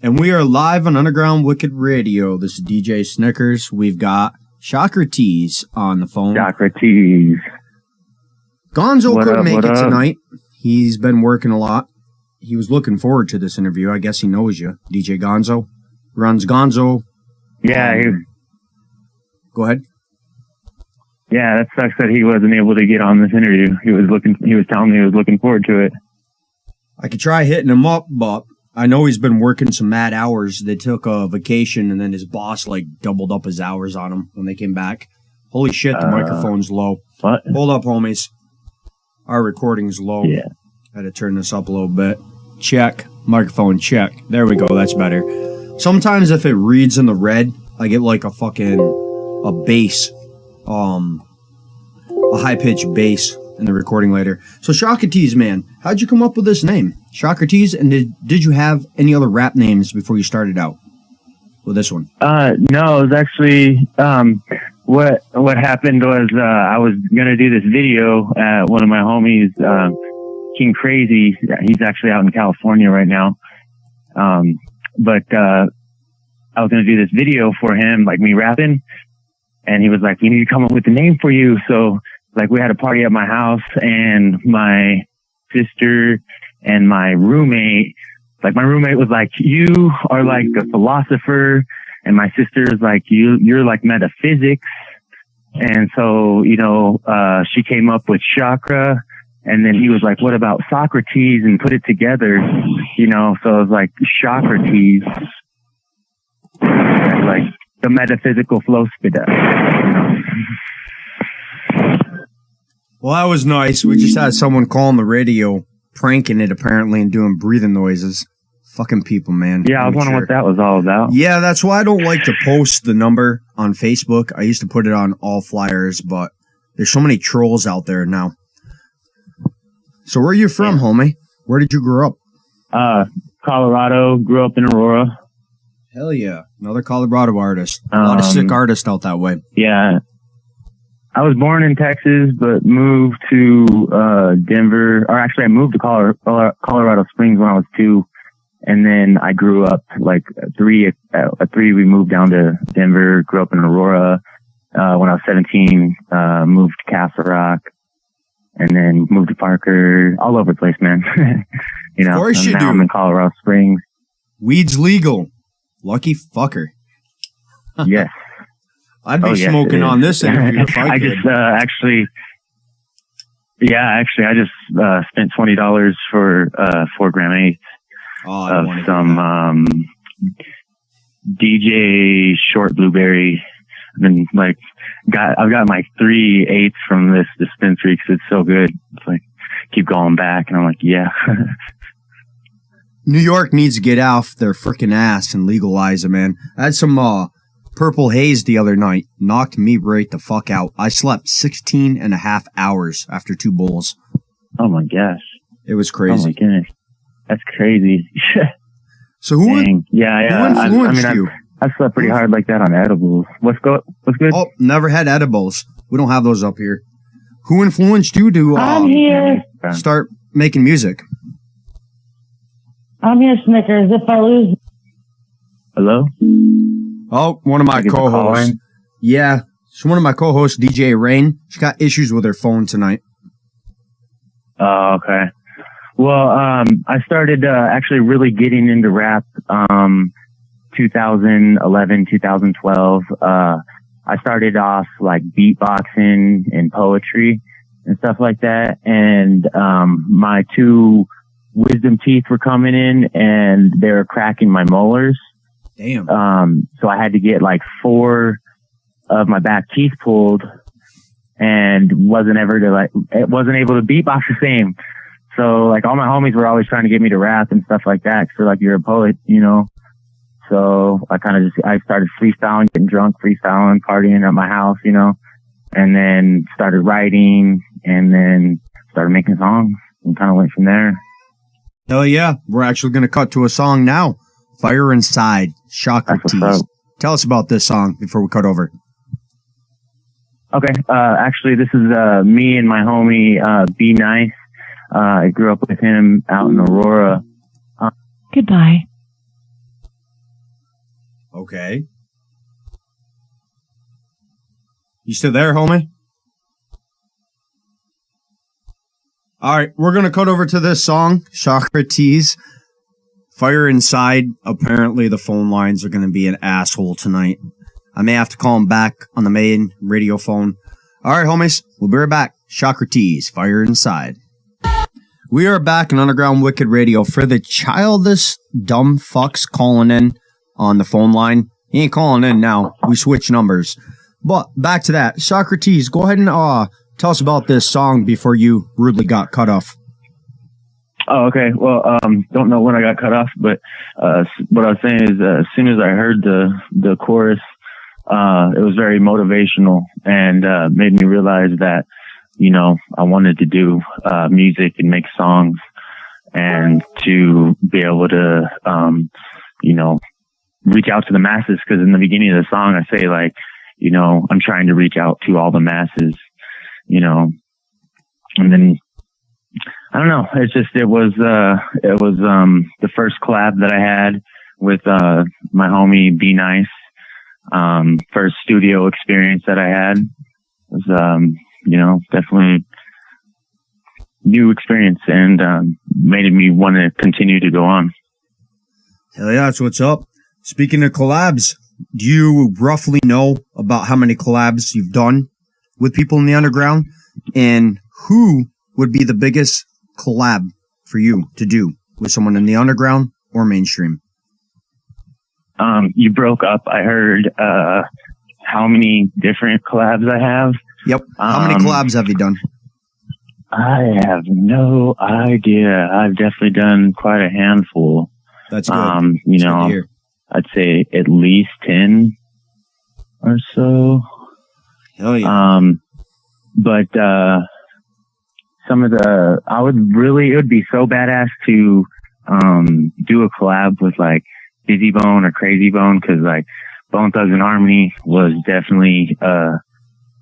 And we are live on Underground Wicked Radio. This is djsnickerz. We've got Chakratez on the phone. Chakratez. Gonzo couldn't make it tonight. He's been working a lot. He was looking forward to this interview. I guess he knows you. DJ Gonzo. Runs Gonzo. Yeah. Go ahead. Yeah, that sucks that he wasn't able to get on this interview. He was telling me he was looking forward to it. I could try hitting him up, but I know he's been working some mad hours. They took a vacation, and then his boss doubled up his hours on him when they came back. Holy shit, the microphone's low. What? Hold up, homies. Our recording's low. Yeah. Had to turn this up a little bit. Check. Microphone check. There we go. That's better. Sometimes if it reads in the red, I get a bass. A high-pitched bass in the recording later. So Chakratez, man, how'd you come up with this name? Chakratez, and did you have any other rap names before you started out with this one? No, it was actually, what happened was, I was gonna do this video at one of my homies, King Crazy. He's actually out in California right now. But I was gonna do this video for him, me rapping, and he was like, "We need to come up with a name for you." So, we had a party at my house, and my sister and my roommate, my roommate was like, "You are a philosopher," and my sister is like, "You're metaphysics." And so, she came up with chakra, and then he was like, "What about Socrates?" and put it together, so it was Chakratez, the metaphysical flow spitter. Well, that was nice. We just had someone calling the radio, pranking it apparently, and doing breathing noises. Fucking people, man. Yeah, I was wondering what that was all about. Yeah, that's why I don't like to post the number on Facebook. I used to put it on all flyers, but there's so many trolls out there now. So where are you from, homie? Where did you grow up? Colorado. Grew up in Aurora. Hell yeah. Another Colorado artist. A lot of sick artists out that way. Yeah. I was born in Texas, but moved to Denver. Or actually, I moved to Colorado Springs when I was 2. And then I grew up at 3. At 3, we moved down to Denver. Grew up in Aurora. When I was 17, moved to Castle Rock. And then moved to Parker. All over the place, man. Of course you do. I'm in Colorado Springs. Weed's legal. Lucky fucker. Yes. I'd be smoking on this interview if I could. I just spent $20 for 4-gram eighths of some DJ short blueberry. And I've got 3/8 from this dispensary because it's so good. It's keep going back, and I'm like, yeah. New York needs to get off their freaking ass and legalize it, man. I had some purple haze the other night. Knocked me right the fuck out. I slept 16 and a half hours after 2 bowls. Oh my gosh. It was crazy. Oh my goodness. That's crazy. So who influenced you? I slept pretty hard like that on edibles. What's good? Oh, never had edibles. We don't have those up here. Who influenced you to I'm here. Start making music? I'm here, Snickers. If I lose... Hello? Oh, one of my co-hosts. Yeah. So one of my co-hosts, DJ Rain, she's got issues with her phone tonight. Oh, okay. Well, I started actually really getting into rap 2011, 2012. I started off beatboxing and poetry and stuff like that. And my 2 wisdom teeth were coming in, and they were cracking my molars. Damn. So I had to get 4 of my back teeth pulled, and wasn't able to beatbox the same. So all my homies were always trying to get me to rap and stuff like that. So you're a poet, So I I started freestyling, getting drunk, freestyling, partying at my house, and then started writing, and then started making songs, and kind of went from there. Hell yeah. We're actually going to cut to a song now. Fire Inside, Chakratez. Tell us about this song before we cut over. Okay. Actually, this is me and my homie, Be Nice. I grew up with him out in Aurora. Goodbye. Okay. You still there, homie? All right, we're going to cut over to this song, Chakratez, Fire Inside. Apparently, the phone lines are going to be an asshole tonight. I may have to call him back on the main radio phone. All right, homies, we'll be right back. Chakratez, Fire Inside. We are back in Underground Wicked Radio for the childish dumb fucks calling in on the phone line. He ain't calling in now. We switch numbers. But back to that. Chakratez, go ahead and tell us about this song before you rudely got cut off. Oh, okay. Well, don't know when I got cut off, but what I was saying is as soon as I heard the chorus, it was very motivational and made me realize that, you know, I wanted to do music and make songs and to be able to, you know, reach out to the masses. Because in the beginning of the song, I say, like, you know, I'm trying to reach out to all the masses, you know, and then I don't know. It's just, it was the first collab that I had with, my homie Be Nice. First studio experience that I had was, you know, definitely new experience and, made me want to continue to go on. Hell yeah, that's what's up. Speaking of collabs, do you roughly know about how many collabs you've done with people in the underground? And who would be the biggest collab for you to do with someone in the underground or mainstream? You broke up. I heard how many different collabs I have. Yep. How many collabs have you done? I have no idea. I've definitely done quite a handful. That's good. You That's know, good to hear. I'd say at least 10 or so. Hell yeah. But some of the, it would be so badass to do a collab with like Dizzy Bone or Crazy Bone, because like Bone Thugs and Harmony was definitely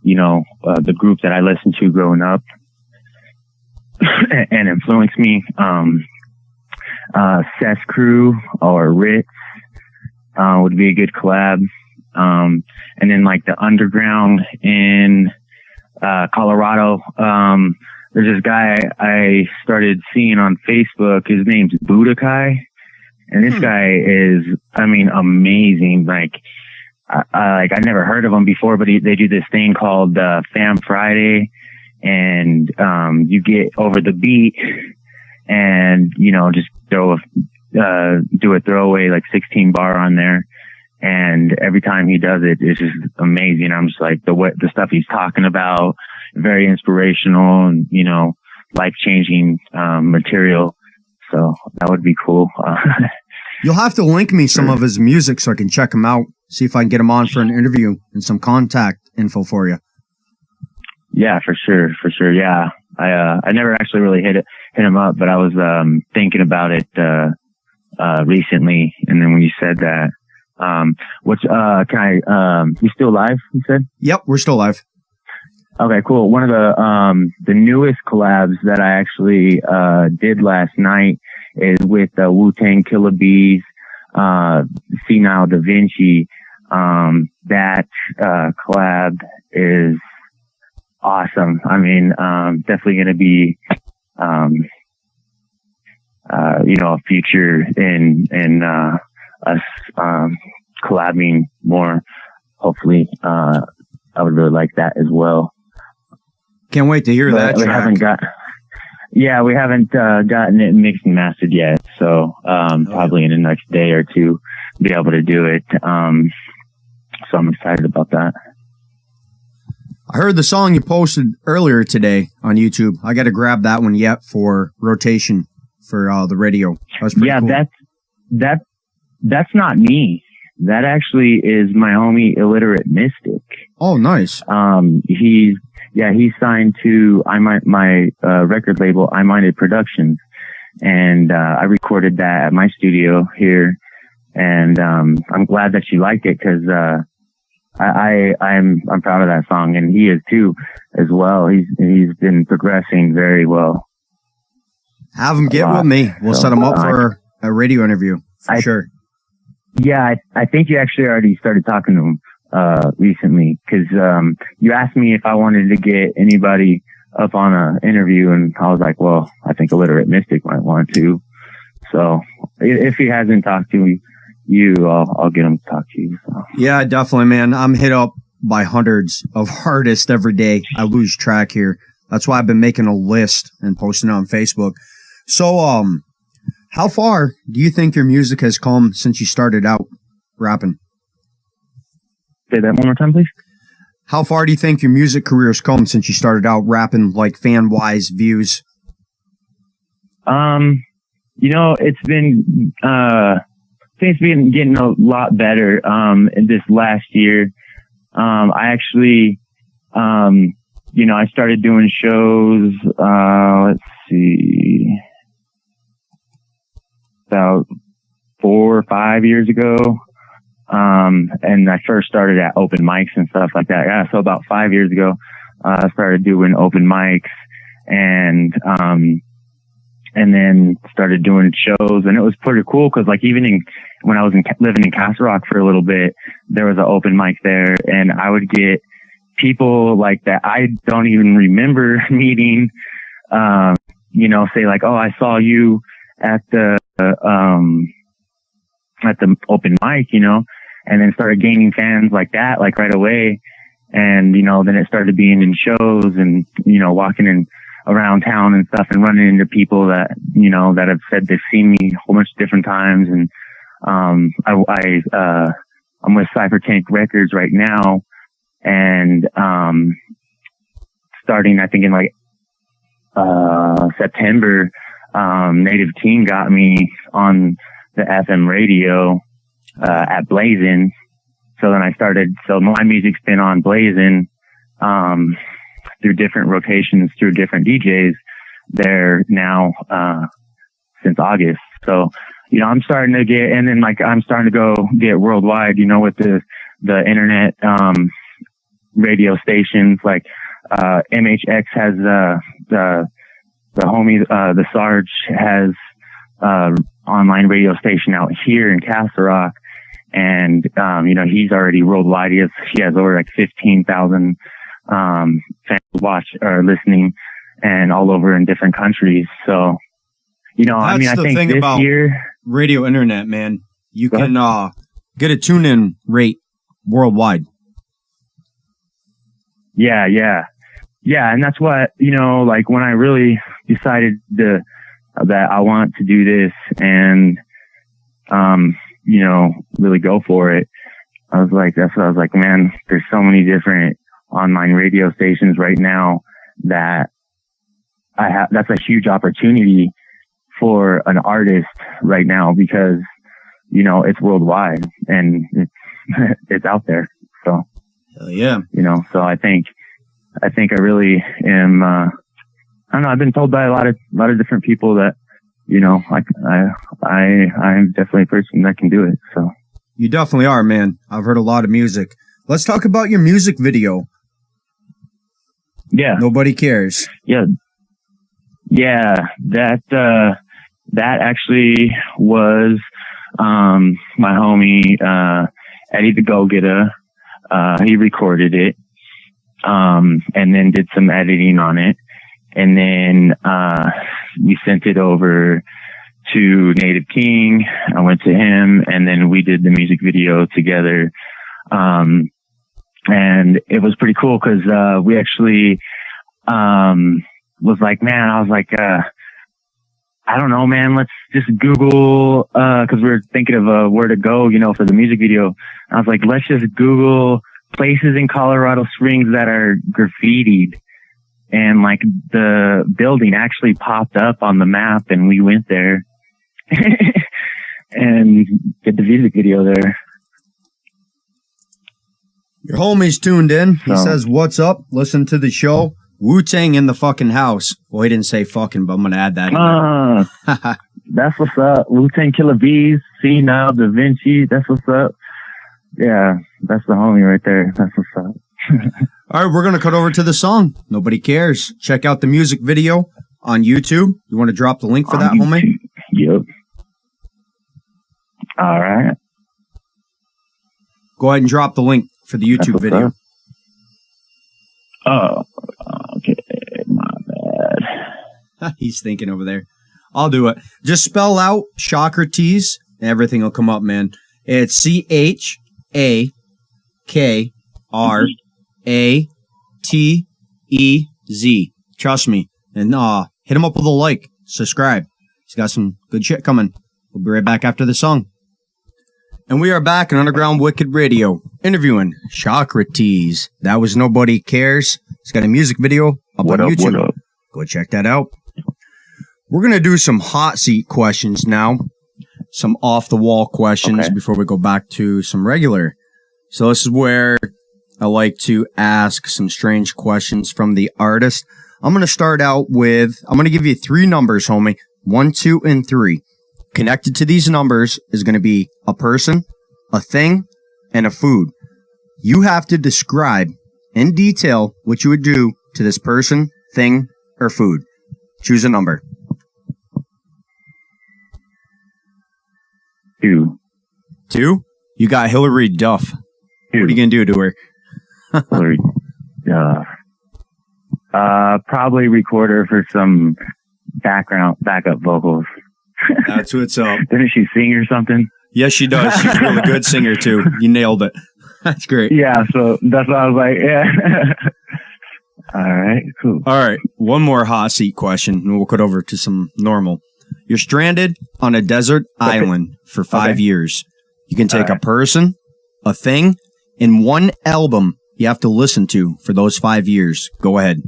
you know, the group that I listened to growing up and influenced me. Seth's Crew or Ritz would be a good collab. And then like the underground in Colorado, there's this guy I started seeing on Facebook. His name's Budokai. And this guy is, I mean, amazing. Like, I never heard of him before, but they do this thing called, Fam Friday. And, you get over the beat and, you know, just do a throwaway, like 16 bar on there. And every time he does it, it's just amazing. I'm just like, the stuff he's talking about, very inspirational and, you know, life-changing, material. So that would be cool. You'll have to link me some of his music so I can check him out, see if I can get him on for an interview and some contact info for you. Yeah, for sure. Yeah. I never actually really hit him up, but I was, thinking about it, recently. And then when you said that, you still live, you said? Yep, we're still live. Okay, cool. One of the newest collabs that I actually, did last night is with, Wu-Tang Killer Bees, Senile Da Vinci. That, collab is awesome. I mean, definitely going to be, you know, a future in us, collabing more. Hopefully, I would really like that as well. Can't wait to hear that. We haven't gotten it mixed and mastered yet. So, probably in the next day or two, be able to do it. So I'm excited about that. I heard the song you posted earlier today on YouTube. I got to grab that one yet for rotation for the radio. That was pretty cool. That's not me. That actually is my homie Illiterate Mystic. Oh, nice. He's signed to my record label, I Minded Productions, and I recorded that at my studio here, and I'm glad that you liked it because I'm proud of that song, and he is too as well. He's been progressing very well. Have him get with me. We'll set him up for a radio interview for sure. Yeah, I think you actually already started talking to him recently, because you asked me if I wanted to get anybody up on an interview, and I was like, well, I think Illiterate Mystic might want to. So if he hasn't talked to you, I'll get him to talk to you. So. Yeah, definitely, man. I'm hit up by hundreds of artists every day. I lose track here. That's why I've been making a list and posting it on Facebook. So, how far do you think your music has come since you started out rapping? Say that one more time, please. How far do you think your music career has come since you started out rapping, like fan-wise, views? It's been things been getting a lot better in this last year. I actually I started doing shows let's see, about 4 or 5 years ago. And I first started at open mics and stuff like that. Yeah, so about 5 years ago, I started doing open mics and then started doing shows, and it was pretty cool because like even when I was living in Castle Rock for a little bit, there was an open mic there, and I would get people like that I don't even remember meeting, say like, oh, I saw you at the open mic, and then started gaining fans like that, like right away. And, then it started being in shows and, walking in around town and stuff and running into people that, that have said they've seen me a whole bunch of different times. And, I'm with Cypher Tank Records right now. And, starting, I think in like, September, Native King got me on the FM radio, at Blazin'. So then so my music's been on Blazin', through different rotations, through different DJs there now, since August. So, I'm starting to get, and then like I'm starting to go get worldwide, with the internet, radio stations like, MHX has, the homie, the Sarge has, online radio station out here in Castle Rock. And, he's already worldwide. He has over like 15,000, fans watch or listening and all over in different countries. So, I think thing this about year, radio internet, man, you can, get a tune in rate worldwide. Yeah. And that's what, like when I really decided that I want to do this and, really go for it. That's what I was like, man, there's so many different online radio stations right now that that's a huge opportunity for an artist right now because, it's worldwide and it's out there. So, hell yeah. So I think I really am, I don't know, I've been told by a lot of different people that, I'm definitely a person that can do it. So you definitely are, man. I've heard a lot of music. Let's talk about your music video. Yeah. Nobody Cares. Yeah. That actually was, my homie, Eddie the Go-Getter. He recorded it, and then did some editing on it. And then, we sent it over to Native King. I went to him and then we did the music video together. And it was pretty cool because, we actually, was like, man, I was like, I don't know, man, let's just Google, cause we were thinking of, where to go, for the music video. I was like, let's just Google places in Colorado Springs that are graffitied. And like the building actually popped up on the map and we went there and did the music video there. Your homie's tuned in. He says, what's up? Listen to the show. Wu-Tang in the fucking house. Well, he didn't say fucking, but I'm going to add that in. That's what's up. Wu-Tang Killer Bees. See now, Da Vinci. That's what's up. Yeah, that's the homie right there. That's what's up. All right, we're going to cut over to the song. Nobody Cares. Check out the music video on YouTube. You want to drop the link for that, homie? Yep. All right. Go ahead and drop the link for the YouTube video. Oh, okay. My bad. He's thinking over there. I'll do it. Just spell out Chakratez. Everything will come up, man. It's CHAKRATEZ. Trust me. And hit him up with a like. Subscribe. He's got some good shit coming. We'll be right back after the song. And we are back on Underground Wicked Radio, interviewing Chakratez. That was Nobody Cares. He's got a music video up on YouTube. What up? Go check that out. We're going to do some hot seat questions now. Some off-the-wall questions before we go back to some regular. So this is where I like to ask some strange questions from the artist. I'm going to start out with, I'm going to give you 3 numbers, homie. 1, 2, and 3. Connected to these numbers is going to be a person, a thing, and a food. You have to describe in detail what you would do to this person, thing, or food. Choose a number. 2. 2? You got Hillary Duff. 2. What are you going to do to her? Hillary Duff. Probably record her for some backup vocals. That's what's up. Didn't she sing or something? Yes, she does. She's a really good singer, too. You nailed it. That's great. Yeah, so that's what I was like, yeah. All right, cool. All right, one more hot seat question, and we'll cut over to some normal. You're stranded on a desert island for 5 years. You can take a person, a thing, and one album you have to listen to for those 5 years. Go ahead.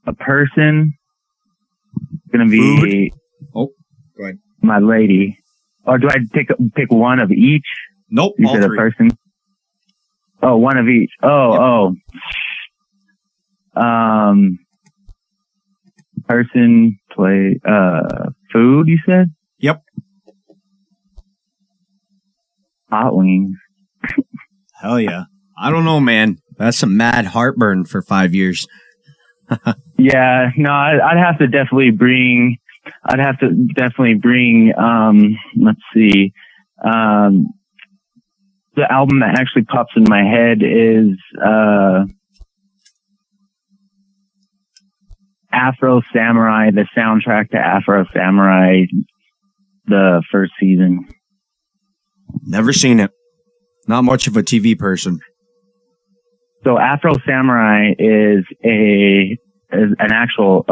A person, gonna be Food. Oh, go ahead. My lady. Or do I pick one of each? Nope, You all said three. a person. Oh, one of each. Person, play, food, you said? Yep. Hot wings. Hell yeah. I don't know, man. That's some mad heartburn for 5 years. Yeah, no, I'd have to definitely bring, let's see, the album that actually pops in my head is, Afro Samurai, the soundtrack to Afro Samurai, the first season. Never seen it. Not much of a TV person. So Afro Samurai is an actual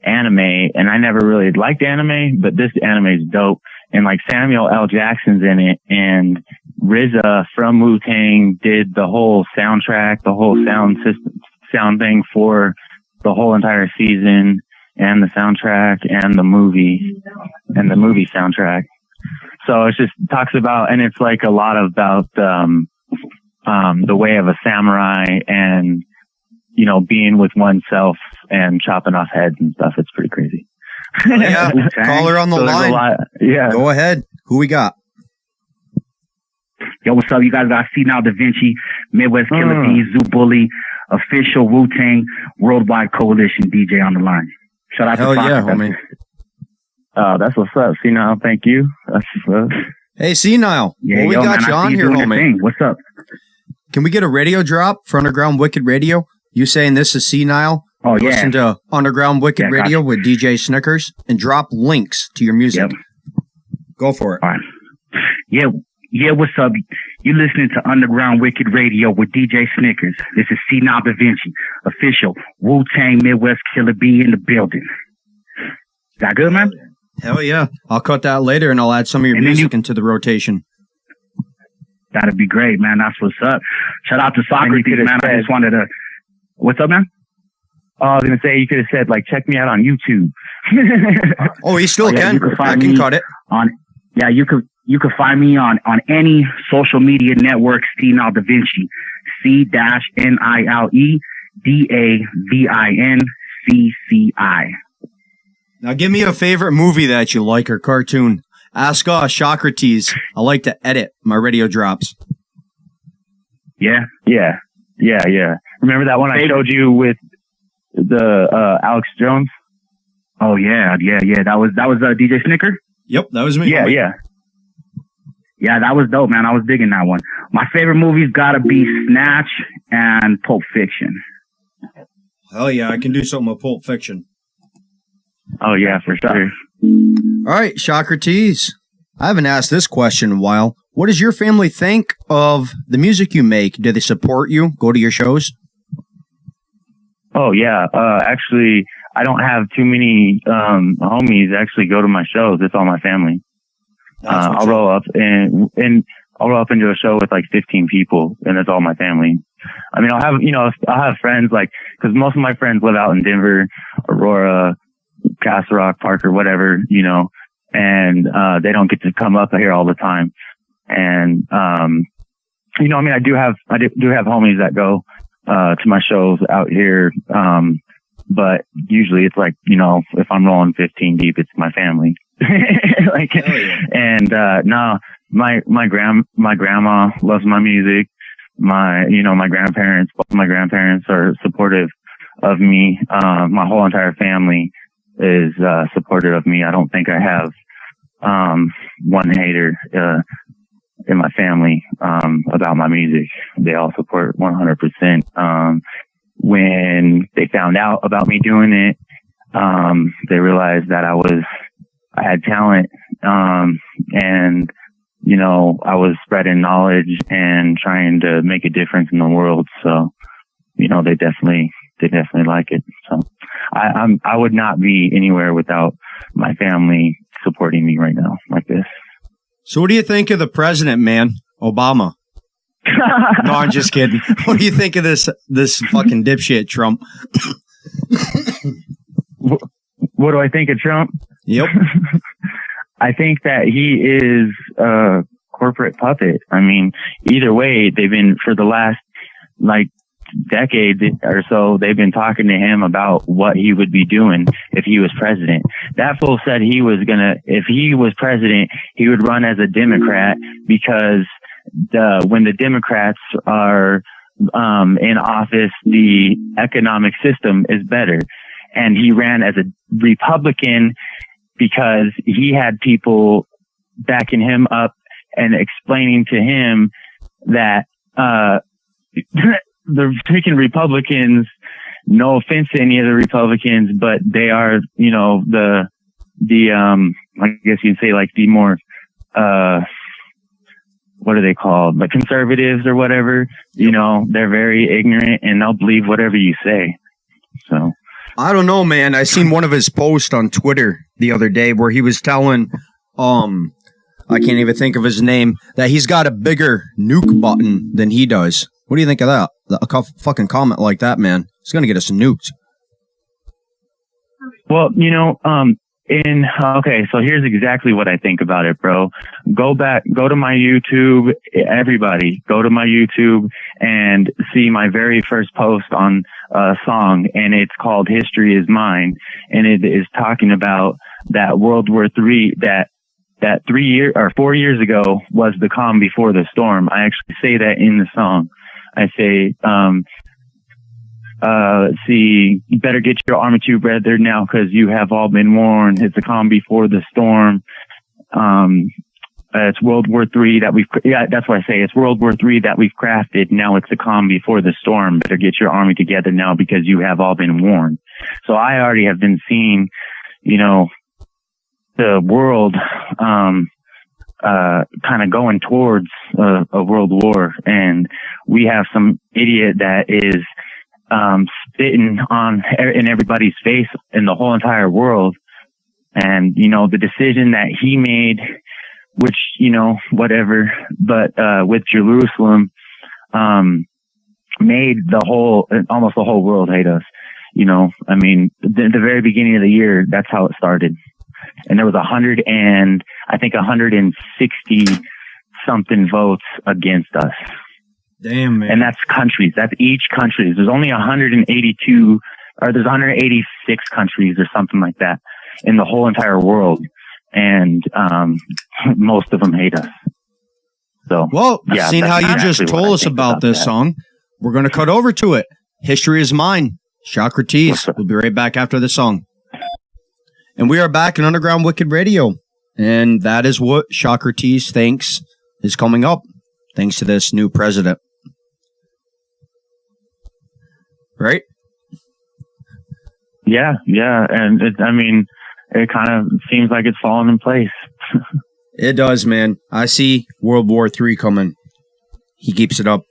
anime, and I never really liked anime, but this anime is dope. And like Samuel L. Jackson's in it, and RZA from Wu-Tang did the whole soundtrack, the whole sound thing for the whole entire season, and the soundtrack, and the movie soundtrack. So it just talks about, and it's like a lot about the way of a samurai, and you know, being with oneself and chopping off heads and stuff. It's pretty crazy. Yeah, caller on the line. Yeah, go ahead. Who we got? Yo, what's up? You guys got C Now Da Vinci, Midwest Killer Bees, Zoo Bully, official Wu-Tang Worldwide Coalition DJ on the line. Shout out Hell to yeah, Fox. homie. That's what's up. See now, thank you. That's what's up. Hey, Senile. Yeah, well, we got man, you I on see here, doing your homie. thing. What's up? Can we get a radio drop for Underground Wicked Radio? You saying this is Senile? Oh, yeah. Listen to Underground Wicked Radio with DJ Snickerz and drop links to your music. Yep. Go for it. All right. Yeah, what's up? You listening to Underground Wicked Radio with DJ Snickerz. This is C Now Da Vinci, official Wu-Tang Midwest Killer Bee in the building. Is that good, man? Hell yeah. I'll cut that later and I'll add some of your music into the rotation. That'd be great, man. That's what's up. Shout out to Chakratez, man. I just wanted to... What's up, man? Oh, I was going to say, you could have said, like, check me out on YouTube. Oh, he still can. I can cut it. You could find me on any social media network, C Now Da Vinci. C-NILEDAVINCCI. Now give me a favorite movie that you like or cartoon. Ask Chakratez. I like to edit my radio drops. Yeah. Remember that one I showed you with the Alex Jones? Oh yeah. That was DJ Snicker. Yep, that was me. Yeah. Yeah, that was dope, man. I was digging that one. My favorite movie's gotta be Snatch and Pulp Fiction. Hell yeah, I can do something with Pulp Fiction. Oh yeah, for sure. All right, Chakratez. I haven't asked this question in a while. What does your family think of the music you make? Do they support you? Go to your shows? Oh yeah. Actually, I don't have too many homies actually go to my shows. It's all my family. I'll roll up and I'll roll up into a show with like 15 people, and it's all my family. I mean, I'll have friends like, because most of my friends live out in Denver, Aurora, Castle Rock, Parker, whatever, and they don't get to come up here all the time. And I mean, I do have homies that go to my shows out here, but usually it's like, if I'm rolling 15 deep, it's my family. Like, and no, my grandma loves my music. My grandparents, both my grandparents are supportive of me. My whole entire family is supportive of me. I don't think I have one hater in my family about my music. They all support 100%. When they found out about me doing it, they realized that I had talent, and I was spreading knowledge and trying to make a difference in the world. So, they definitely like it. So I would not be anywhere without my family supporting me right now like this. So what do you think of the president, man? Obama? No, I'm just kidding. What do you think of this fucking dipshit Trump? What do I think of Trump? Yep. I think that he is a corporate puppet. I mean, either way, they've been, for the last decade or so, they've been talking to him about what he would be doing if he was president. That fool said if he was president, he would run as a Democrat, because when the Democrats are in office, the economic system is better. And he ran as a Republican because he had people backing him up and explaining to him that the freaking Republicans, no offense to any of the Republicans, but they are, the I guess you'd say like the more, what are they called? Like conservatives or whatever, they're very ignorant and they'll believe whatever you say. So I don't know, man. I seen one of his posts on Twitter the other day where he was telling, I can't even think of his name, that he's got a bigger nuke button than he does. What do you think of that? A fucking comment like that, man. It's going to get us nuked. Well, okay, so here's exactly what I think about it, bro. Go to my YouTube, everybody, go to my YouTube and see my very first post on a song, and it's called History Is Mine, and it is talking about that World War III, that 4 years ago was the calm before the storm. I actually say that in the song. I say, let's see, you better get your armor together now, because you have all been warned. It's the calm before the storm. It's World War III that's why I say it's World War III that we've crafted. Now it's the calm before the storm. Better get your army together now, because you have all been warned. So I already have been seeing, the world, kind of going towards a world war, and we have some idiot that is spitting in everybody's face in the whole entire world. And the decision that he made, which whatever, but with Jerusalem, made almost the whole world hate us. I mean, the very beginning of the year, that's how it started. And there was 160 something votes against us. Damn, man. And that's countries. That's each country. There's only 182, or there's 186 countries or something like that in the whole entire world. And most of them hate us. So, well, yeah, seeing how you just told us about this song, we're going to cut over to it. History Is Mine. Chakratez. We'll be right back after the song. And we are back in Underground Wicked Radio. And that is what Chakratez thinks is coming up thanks to this new president. Right? Yeah. And it kind of seems like it's falling in place. It does, man. I see World War III coming. He keeps it up.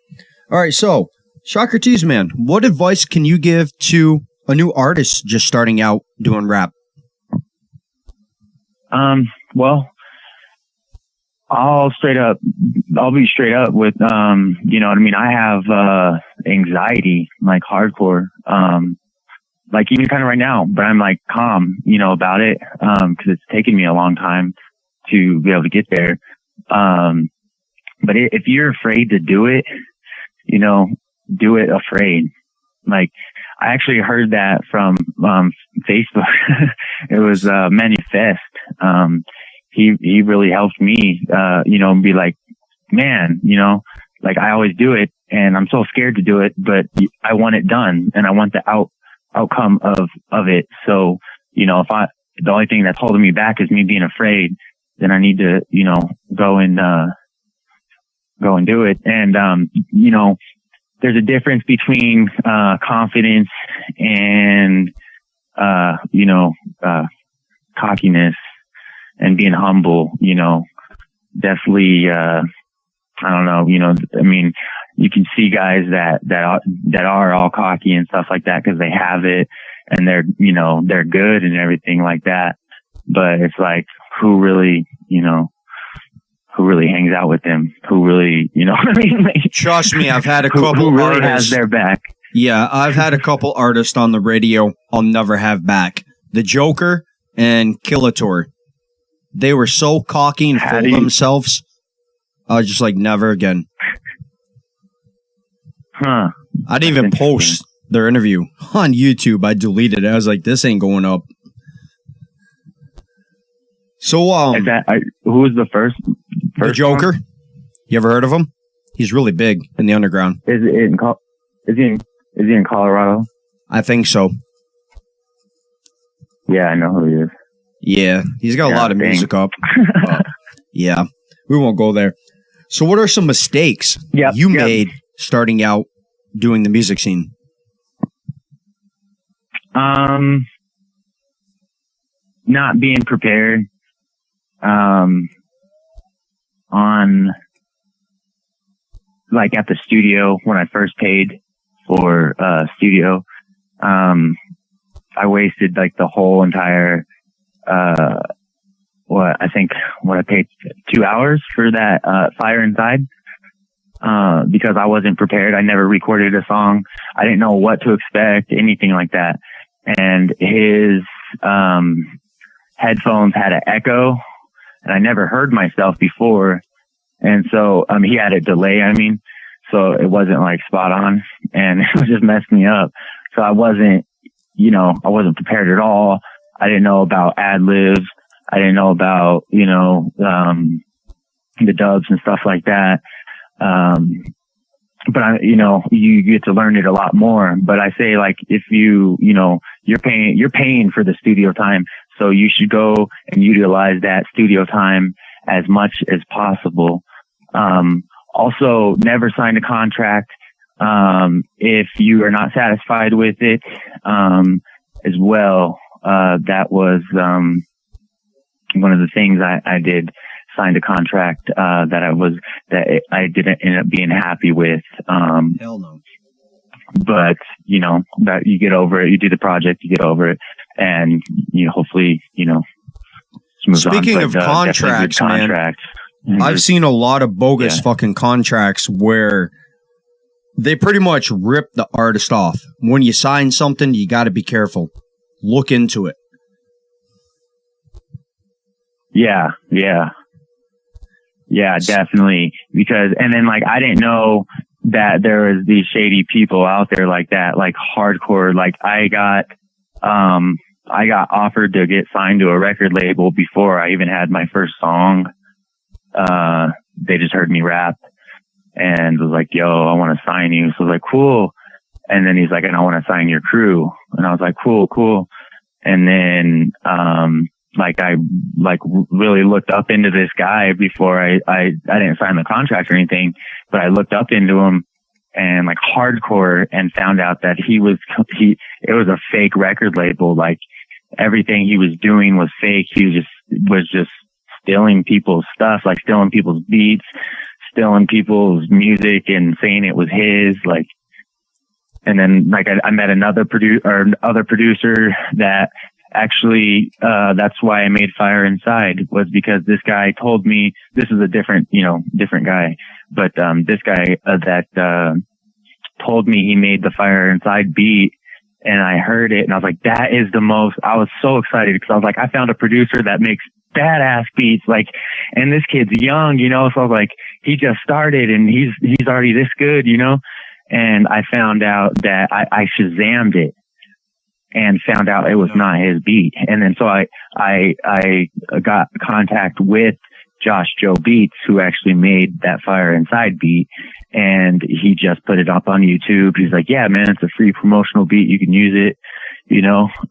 All right, so, Chakratez, man, what advice can you give to a new artist just starting out doing rap? Well, I'll be straight up with, you know what I mean? I have, anxiety, like hardcore, like even kind of right now, but I'm like calm, you know, about it, cause it's taken me a long time to be able to get there. But if you're afraid to do it, you know, do it afraid. Like, I actually heard that from, Facebook. It was, Manifest. He really helped me, you know, and be like, man, you know, like I always do it and I'm so scared to do it, but I want it done and I want the outcome of it. So, you know, the only thing that's holding me back is me being afraid, then I need to, you know, go and do it. And, you know, there's a difference between, confidence and, you know, cockiness and being humble, you know, definitely, I don't know, you know, I mean, you can see guys that are all cocky and stuff like that because they have it and they're, you know, they're good and everything like that. But it's like, who really hangs out with them? Who really, you know what I mean? Like, Trust me, I've had a couple who really artists. has their back. Yeah, I've had a couple artists on the radio I'll never have back. The Joker and Killator. They were so cocky and full of themselves. I was just like, never again. Huh. I didn't even post their interview on YouTube. I deleted it. I was like, this ain't going up. So, who was the first the Joker? One? You ever heard of him? He's really big in the underground. Is he in Colorado? I think so. Yeah, I know who he is. Yeah, he's got a lot of music up. Yeah, we won't go there. So what are some mistakes you made starting out doing the music scene? Not being prepared. On like at the studio when I first paid for studio, I wasted like the whole entire I paid 2 hours for that Fire Inside because I wasn't prepared. I never recorded a song. I didn't know what to expect, anything like that. And his headphones had an echo, and I never heard myself before. And so he had a delay, so it wasn't like spot on, and it just messed me up. So I wasn't prepared at all. I didn't know about ad-libs. I didn't know about, the dubs and stuff like that. But you get to learn it a lot more. But I say, like, if you're paying for the studio time, so you should go and utilize that studio time as much as possible. Also, never sign a contract, if you are not satisfied with it, as well. That was, one of the things I did, signed a contract, that I didn't end up being happy with. Hell no. But, that you get over it, you do the project, you get over it, and, hopefully, smooth Speaking on. of contracts, man, I've seen a lot of bogus fucking contracts where they pretty much rip the artist off. When you sign something, you got to be careful. Look into it. Yeah, definitely. Because, and then like, I didn't know that there was these shady people out there like that, like hardcore. Like I got offered to get signed to a record label before I even had my first song. They just heard me rap and was like, yo, I want to sign you. So I was like, cool. And then he's like, and I want to sign your crew. And I was like, cool. And then, I really looked up into this guy before I didn't sign the contract or anything, but I looked up into him and like hardcore and found out that it was a fake record label. Like everything he was doing was fake. He was just stealing people's stuff, like stealing people's beats, stealing people's music and saying it was his, like, and then like I met other producer that actually, that's why I made Fire Inside, was because this guy told me, this is a different guy, but, this guy, that, told me he made the Fire Inside beat, and I heard it and I was like, I was so excited because I was like, I found a producer that makes badass beats, like, and this kid's young, so I was like, he just started and he's already this good, and I found out that I Shazammed it and found out it was not his beat. And then so I got contact with Josh Joe Beats, who actually made that Fire Inside beat, and he just put it up on YouTube. He's like, yeah, man, it's a free promotional beat. You can use it,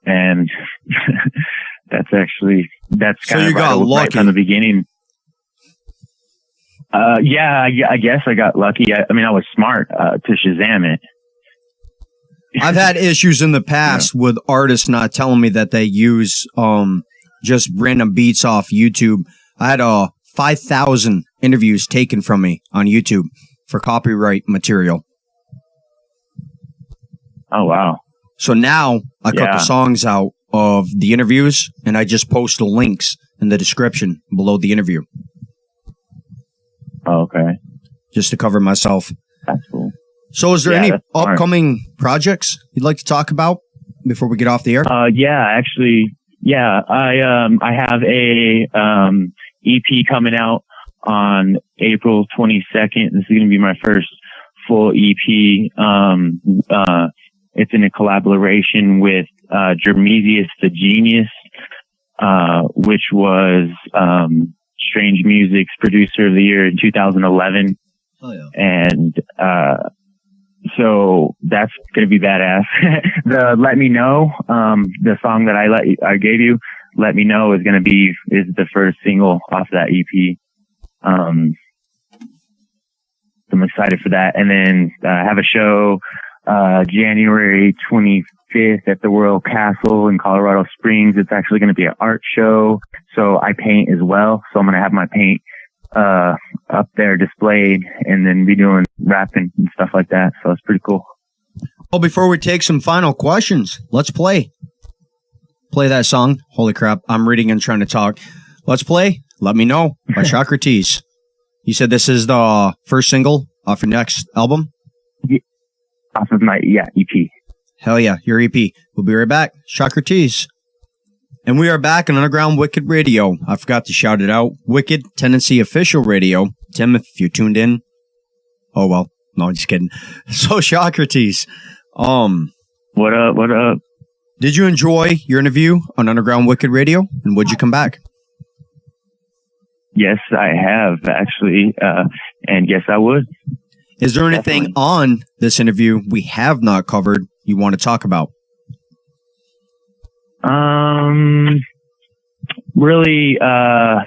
and that's kind of right from the beginning. Yeah, I guess I got lucky. I mean, I was smart, to Shazam it. I've had issues in the past with artists not telling me that they use just random beats off YouTube. I had 5,000 interviews taken from me on YouTube for copyright material. Oh, wow. So now I cut the songs out of the interviews and I just post the links in the description below the interview. Oh, okay. Just to cover myself. That's cool. So is there any upcoming projects you'd like to talk about before we get off the air? I have a EP coming out on April 22nd. This is going to be my first full EP. It's in a collaboration with Jermesius the Genius, which was Strange Music's Producer of the Year in 2011. Oh, yeah. And so that's going to be badass. The Let Me Know, the song that I gave you, Let Me Know, is the first single off that EP. I'm excited for that. And then I have a show January 25th at the Royal Castle in Colorado Springs. It's actually going to be an art show. So I paint as well. So I'm going to have my paint up there displayed and then be doing rapping and stuff like that. So it's pretty cool. Well, before we take some final questions, let's play that song. Holy crap, I'm reading and trying to talk. Let's play Let Me Know by Chakratez. You said this is the first single off your next album? Yeah, off of my EP. Hell yeah, your EP. We'll be right back. Chakratez. And we are back on Underground Wicked Radio. I forgot to shout it out. Wicked Tendency Official Radio. Tim, if you tuned in. Oh, well. No, I'm just kidding. So, Chakratez. What up? Did you enjoy your interview on Underground Wicked Radio? And would you come back? Yes, I have, actually. And yes, I would. Is there anything on this interview we have not covered you want to talk about? Really, I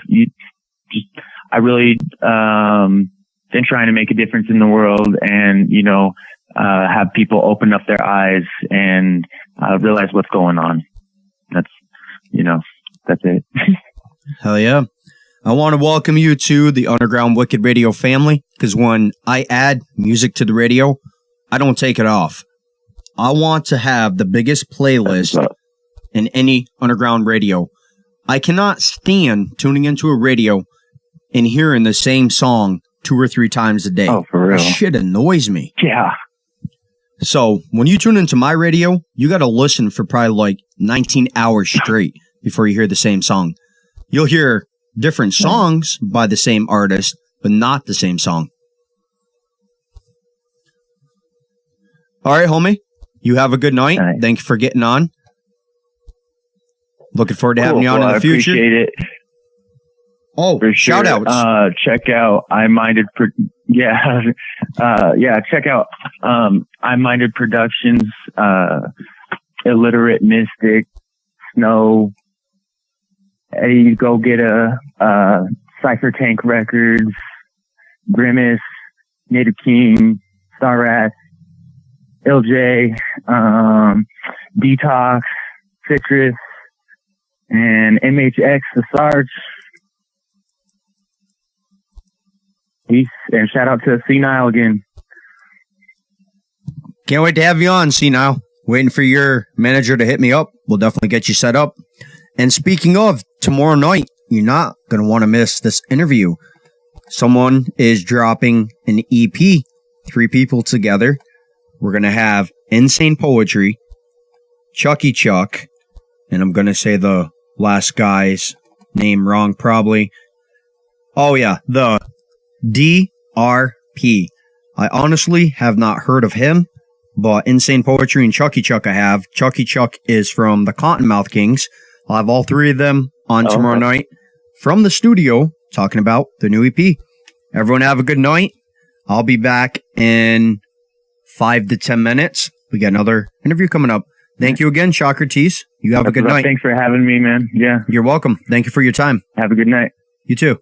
really, been trying to make a difference in the world and, have people open up their eyes and, realize what's going on. That's it. Hell yeah. I want to welcome you to the Underground Wicked Radio family, because when I add music to the radio, I don't take it off. I want to have the biggest playlist in any underground radio. I cannot stand tuning into a radio and hearing the same song 2 or 3 times a day. Oh, for real? That shit annoys me. Yeah. So when you tune into my radio, you got to listen for probably like 19 hours straight before you hear the same song. You'll hear different songs by the same artist, but not the same song. All right, homie. You have a good night. Right. Thank you for getting on. Looking forward to having you on in the future. I appreciate it. Oh, for sure. Shout outs. Check out check out I Minded Productions, Illiterate Mystic, Snow, You go get a Cypher Tank Records, Grimace, Native King, Star Rat, LJ, Detox, Citrus, and MHX, the Sarge. Peace, and shout out to Senile again. Can't wait to have you on, Senile. Waiting for your manager to hit me up. We'll definitely get you set up. And speaking of, tomorrow night, you're not going to want to miss this interview. Someone is dropping an EP, 3 people together. We're going to have Insane Poetry, Chucky Chuck, and I'm going to say the last guy's name wrong probably. Oh yeah, the DRP. I honestly have not heard of him, but Insane Poetry and Chucky Chuck I have. Chucky Chuck is from the Cottonmouth Kings. I'll have all 3 of them on tomorrow night from the studio talking about the new EP. Everyone have a good night. I'll be back in 5 to 10 minutes. We got another interview coming up. Thank you again, Chakratez. You have a good night. Thanks for having me, man. Yeah. You're welcome. Thank you for your time. Have a good night. You too.